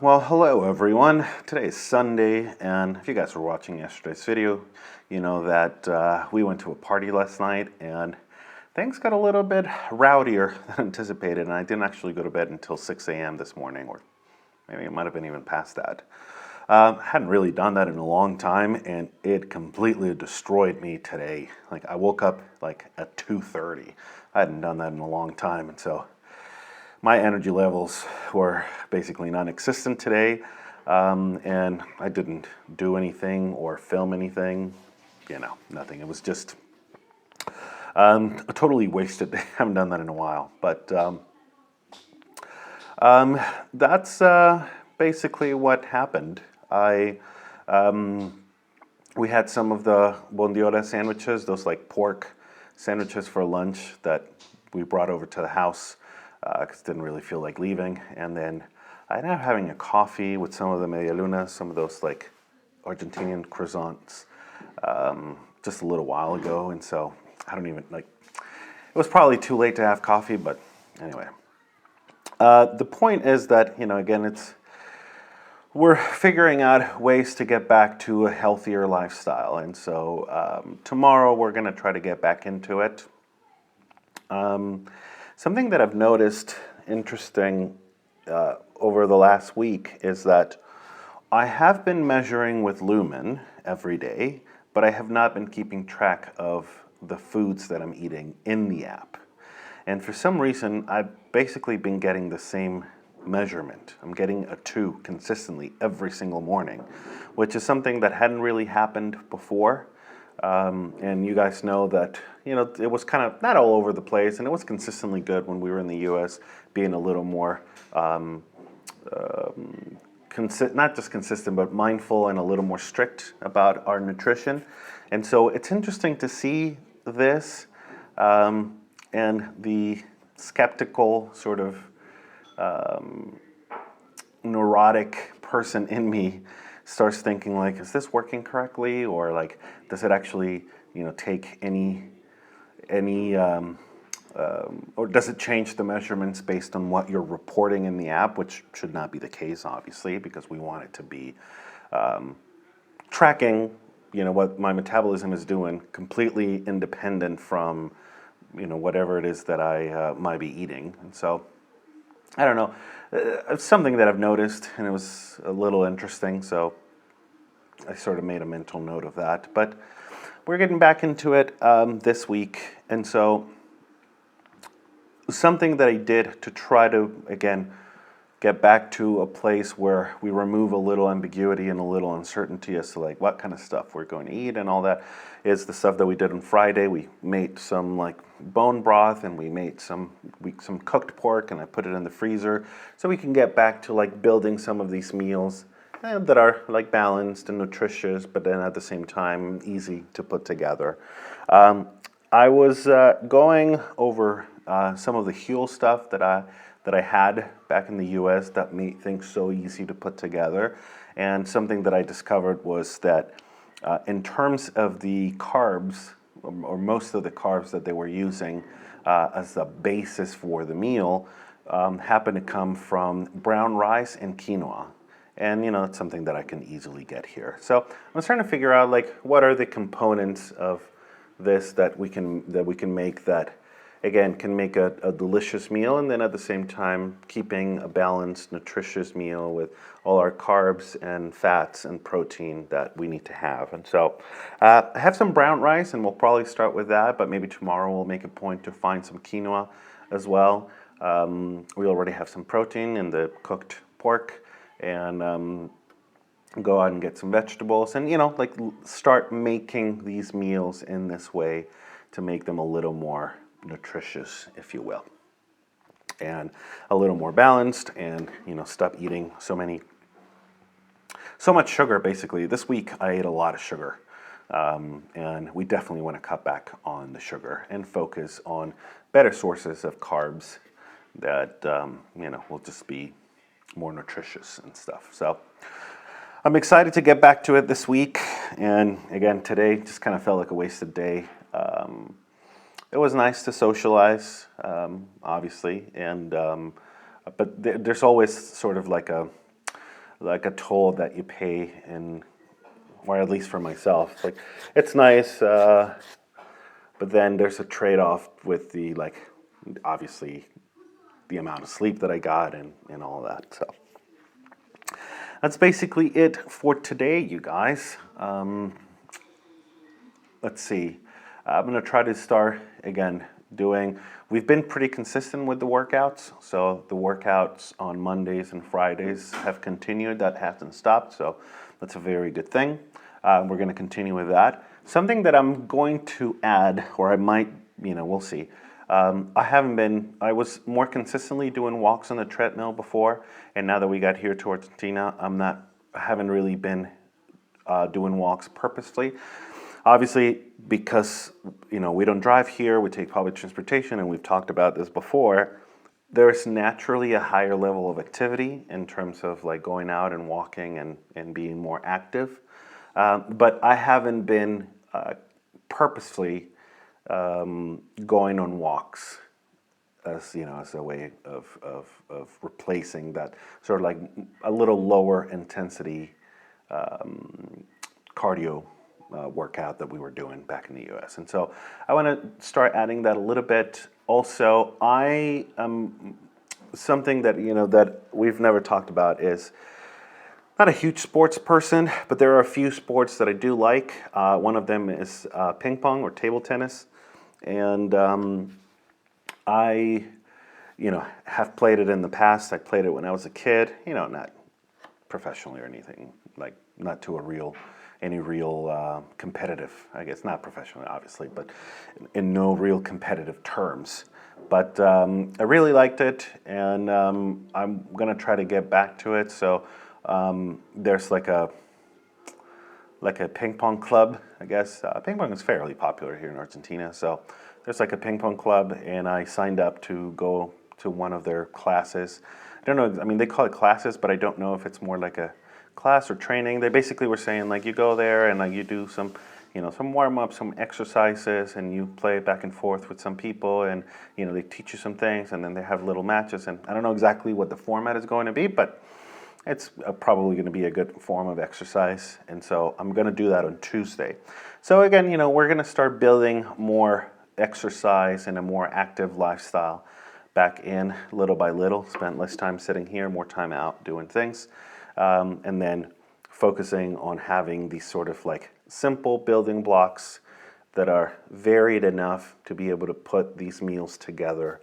Well, hello everyone. Today is Sunday, and if you guys were watching yesterday's video, you know that we went to a party last night, and things got a little bit rowdier than anticipated, and I didn't actually go to bed until 6 a.m. this morning, or maybe it might have been even past that. Hadn't really done that in a long time, and it completely destroyed me today. Like, I woke up like at 2:30. I hadn't done that in a long time, and so my energy levels were basically non-existent today, and I didn't do anything or film anything, nothing. It was just a totally wasted day. I haven't done that in a while, but that's basically what happened. We had some of the bondiola sandwiches, those like pork sandwiches for lunch that we brought over to the house because didn't really feel like leaving. And then I ended up having a coffee with some of the media lunas, some of those like Argentinian croissants, just a little while ago. And so I don't even like, it was probably too late to have coffee, but anyway. The point is that, again, we're figuring out ways to get back to a healthier lifestyle. And so tomorrow we're going to try to get back into it. Something that I've noticed interesting over the last week is that I have been measuring with Lumen every day, but I have not been keeping track of the foods that I'm eating in the app. And for some reason, I've basically been getting the same measurement. I'm getting a 2 consistently every single morning, which is something that hadn't really happened before. And you guys know that, it was kind of not all over the place, and it was consistently good when we were in the US, being a little more, not just consistent, but mindful and a little more strict about our nutrition. And so it's interesting to see this and the skeptical sort of neurotic person in me starts thinking like, is this working correctly, or like, does it actually, take any, or does it change the measurements based on what you're reporting in the app, which should not be the case, obviously, because we want it to be tracking, what my metabolism is doing, completely independent from, whatever it is that I might be eating. And so, I don't know. It's something that I've noticed, and it was a little interesting, so I sort of made a mental note of that. But we're getting back into it this week, and so something that I did to try to, again, get back to a place where we remove a little ambiguity and a little uncertainty as to like what kind of stuff we're going to eat and all that, is the stuff that we did on Friday. We made some like bone broth, and we made some cooked pork, and I put it in the freezer so we can get back to like building some of these meals that are like balanced and nutritious, but then at the same time easy to put together. I was going over some of the Huel stuff that I had back in the U.S. that made things so easy to put together. And something that I discovered was that in terms of the carbs, or most of the carbs that they were using as the basis for the meal, happen to come from brown rice and quinoa. And it's something that I can easily get here. So I was trying to figure out like what are the components of this that we can make that, again, can make a delicious meal, and then at the same time keeping a balanced, nutritious meal with all our carbs and fats and protein that we need to have. And so I have some brown rice, and we'll probably start with that, but maybe tomorrow we'll make a point to find some quinoa as well. We already have some protein in the cooked pork, and go out and get some vegetables, and like start making these meals in this way to make them a little more nutritious, if you will, and a little more balanced, and stop eating so much sugar. Basically, this week I ate a lot of sugar, and we definitely want to cut back on the sugar and focus on better sources of carbs that will just be more nutritious and stuff. So I'm excited to get back to it this week, and again, today just kind of felt like a wasted day. It was nice to socialize, obviously, and but there's always sort of like a like a toll that you pay, or at least for myself. Like, it's nice, but then there's a trade-off with the, like, obviously the amount of sleep that I got and all that. So that's basically it for today, you guys. Let's see. I'm going to try to start, again, we've been pretty consistent with the workouts. So the workouts on Mondays and Fridays have continued. That hasn't stopped. So that's a very good thing. We're going to continue with that. Something that I'm going to add, or I might, we'll see. I was more consistently doing walks on the treadmill before. And now that we got here to Argentina, I haven't really been doing walks purposely. Obviously, because we don't drive here, we take public transportation, and we've talked about this before, there's naturally a higher level of activity in terms of like going out and walking and being more active. But I haven't been purposefully going on walks as a way of replacing that sort of like a little lower intensity cardio workout that we were doing back in the US. And so I want to start adding that a little bit. Also, I am something that that we've never talked about is not a huge sports person, but there are a few sports that I do like. One of them is ping pong or table tennis, and I have played it in the past. I played it when I was a kid, not professionally or anything, like not to any real competitive, I guess, not professionally, obviously, but in no real competitive terms. But I really liked it, and I'm going to try to get back to it. So there's like a ping pong club, I guess. Ping pong is fairly popular here in Argentina. So there's like a ping pong club, and I signed up to go to one of their classes. I don't know, I mean, they call it classes, but I don't know if it's more like a class or training. They basically were saying like you go there and like you do some some warm-ups, some exercises, and you play back and forth with some people, and they teach you some things, and then they have little matches. And I don't know exactly what the format is going to be, but it's probably going to be a good form of exercise. And so I'm going to do that on Tuesday. So again, we're going to start building more exercise and a more active lifestyle back in little by little. Spend less time sitting here, more time out doing things. And then focusing on having these sort of like simple building blocks that are varied enough to be able to put these meals together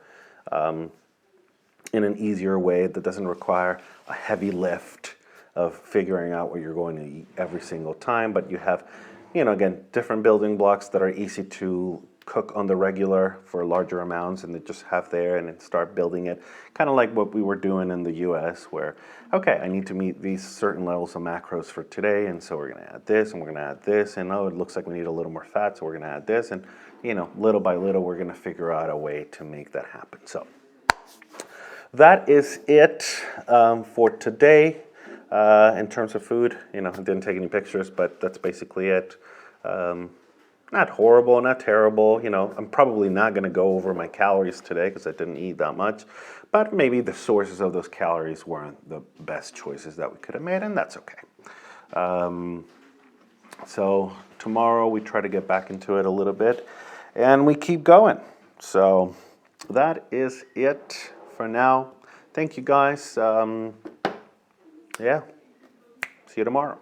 in an easier way that doesn't require a heavy lift of figuring out what you're going to eat every single time. But you have, again, different building blocks that are easy to cook on the regular for larger amounts, and they just have there and then start building it. Kind of like what we were doing in the US, where, okay, I need to meet these certain levels of macros for today, and so we're going to add this, and we're going to add this, and it looks like we need a little more fat, so we're going to add this, and little by little, we're going to figure out a way to make that happen. So that is it for today in terms of food. I didn't take any pictures, but that's basically it. Not horrible, not terrible. I'm probably not going to go over my calories today because I didn't eat that much. But maybe the sources of those calories weren't the best choices that we could have made, and that's okay. So tomorrow we try to get back into it a little bit, and we keep going. So that is it for now. Thank you, guys. Yeah, see you tomorrow.